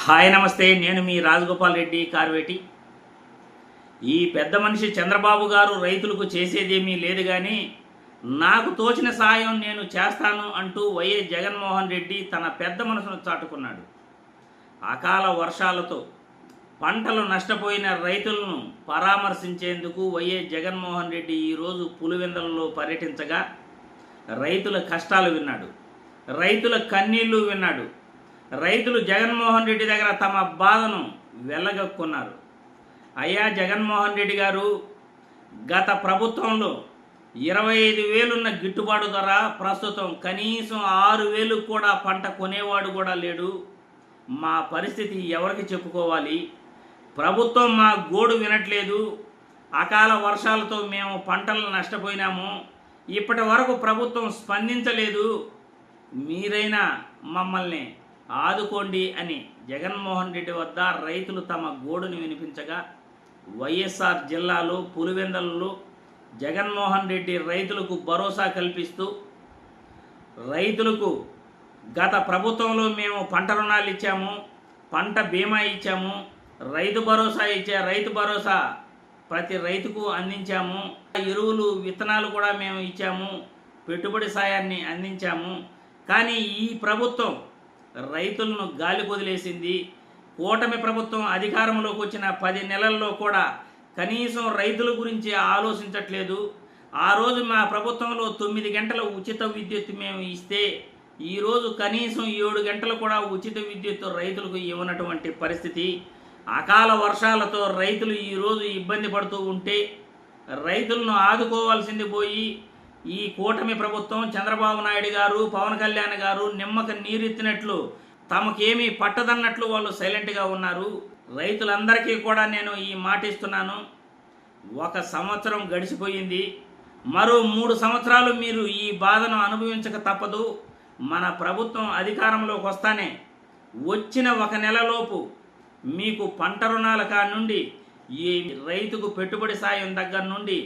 Hi నమస్తే, నేను మీ రాజగోపాల్ రెడ్డి కార్వేటి. ఈ పెద్ద మనిషి చంద్రబాబు గారు రైతులకు చేసేదేమీ లేదు, కానీ నాకు తోచిన సాయం నేను చేస్తాను అంటూ వైఎస్ జగన్మోహన్ రెడ్డి తన పెద్ద మనసును చాటుకున్నాడు. అకాల వర్షాలతో పంటలు నష్టపోయిన రైతులను పరామర్శించేందుకు వైఎస్ జగన్మోహన్ రెడ్డి ఈరోజు పులివెందులలో పర్యటించగా రైతుల కష్టాలు విన్నాడు, రైతుల కన్నీళ్లు విన్నాడు. రైతులు జగన్మోహన్ రెడ్డి దగ్గర తమ బాధను వెళ్ళగక్కున్నారు. అయ్యా జగన్మోహన్ రెడ్డి గారు, గత ప్రభుత్వంలో 25,000 ఉన్న గిట్టుబాటు ధర ప్రస్తుతం కనీసం 6,000 కూడా పంట కొనేవాడు కూడా లేడు. మా పరిస్థితి ఎవరికి చెప్పుకోవాలి? ప్రభుత్వం మా గోడు వినట్లేదు. అకాల వర్షాలతో మేము పంటలు నష్టపోయినాము. ఇప్పటి వరకు ప్రభుత్వం స్పందించలేదు. మీరైనా మమ్మల్ని ఆదుకోండి అని జగన్మోహన్ రెడ్డి వద్ద రైతులు తమ గోడును వినిపించగా, వైఎస్ఆర్ జిల్లాలో పులివెందులలో జగన్మోహన్ రెడ్డి రైతులకు భరోసా కల్పిస్తూ, రైతులకు గత ప్రభుత్వంలో మేము పంట రుణాలు ఇచ్చాము, పంట బీమా ఇచ్చాము, రైతు భరోసా ప్రతి రైతుకు అందించాము, ఎరువులు విత్తనాలు కూడా మేము ఇచ్చాము, పెట్టుబడి సాయాన్ని అందించాము. కానీ ఈ ప్రభుత్వం రైతులను గాలి వదిలేసింది. కూటమి ప్రభుత్వం అధికారంలోకి వచ్చిన 10 నెలల్లో కూడా కనీసం రైతుల గురించి ఆలోచించట్లేదు. ఆ రోజు మా ప్రభుత్వంలో 9 గంటల ఉచిత విద్యుత్ మేము ఇస్తే, ఈరోజు కనీసం 7 గంటలు కూడా ఉచిత విద్యుత్ రైతులకు ఇవ్వనటువంటి పరిస్థితి. అకాల వర్షాలతో రైతులు ఈరోజు ఇబ్బంది పడుతూ ఉంటే రైతులను ఆదుకోవాల్సింది పోయి ఈ కూటమి ప్రభుత్వం, చంద్రబాబు నాయుడు గారు, పవన్ కళ్యాణ్ గారు నిమ్మక నీరెత్తినట్లు, తమకేమీ పట్టదన్నట్లు వాళ్ళు సైలెంట్గా ఉన్నారు. రైతులందరికీ కూడా నేను ఈ మాట ఇస్తున్నాను. 1 సంవత్సరం గడిచిపోయింది. మరో 3 సంవత్సరాలు మీరు ఈ బాధను అనుభవించక తప్పదు. మన ప్రభుత్వం అధికారంలోకి వస్తానే వచ్చిన 1 నెలలోపు మీకు పంట రుణాల నుండి, ఈ రైతుకు పెట్టుబడి సాయం దగ్గర నుండి,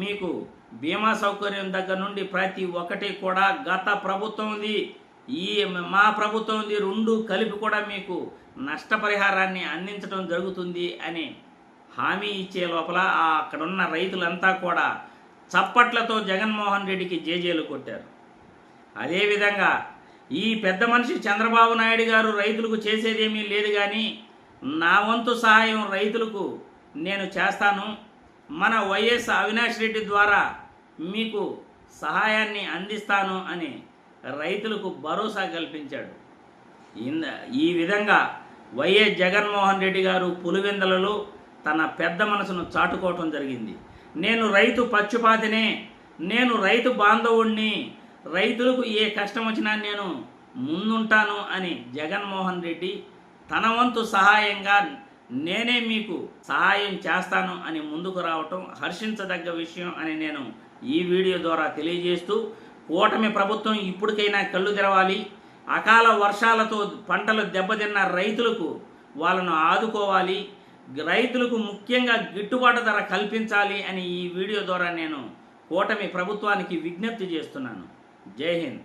మీకు బీమా సౌకర్యం దగ్గర నుండి ప్రతి ఒక్కటి కూడా గత ప్రభుత్వంది, మా ప్రభుత్వంది 2 కలిపి కూడా మీకు నష్టపరిహారాన్ని అందించడం జరుగుతుంది అని హామీ ఇచ్చే లోపల అక్కడున్న రైతులంతా కూడా చప్పట్లతో జగన్మోహన్ రెడ్డికి జేజేలు కొట్టారు. అదేవిధంగా ఈ పెద్ద మనిషి చంద్రబాబు నాయుడు గారు రైతులకు చేసేదేమీ లేదు, కానీ నా వంతు సహాయం రైతులకు నేను చేస్తాను, మన వైఎస్ అవినాష్ రెడ్డి ద్వారా మీకు సహాయాన్ని అందిస్తాను అని రైతులకు భరోసా కల్పించాడు. ఈ విధంగా వైఎస్ జగన్మోహన్ రెడ్డి గారు పులివెందులలో తన పెద్ద మనసును చాటుకోవటం జరిగింది. నేను రైతు పక్షపాతినే, నేను రైతు బాంధవుణ్ణి, రైతులకు ఏ కష్టం వచ్చినా నేను ముందుంటాను అని జగన్మోహన్ రెడ్డి తన వంతు సహాయంగా నేనే మీకు సహాయం చేస్తాను అని ముందుకు రావటం హర్షించదగ్గ విషయం అని నేను ఈ వీడియో ద్వారా తెలియజేస్తూ, కూటమి ప్రభుత్వం ఇప్పటికైనా కళ్ళు తెరవాలి. అకాల వర్షాలతో పంటలు దెబ్బతిన్న రైతులకు వాళ్ళను ఆదుకోవాలి, రైతులకు ముఖ్యంగా గిట్టుబాటు ధర కల్పించాలి అని ఈ వీడియో ద్వారా నేను కూటమి ప్రభుత్వానికి విజ్ఞప్తి చేస్తున్నాను. జై హింద్.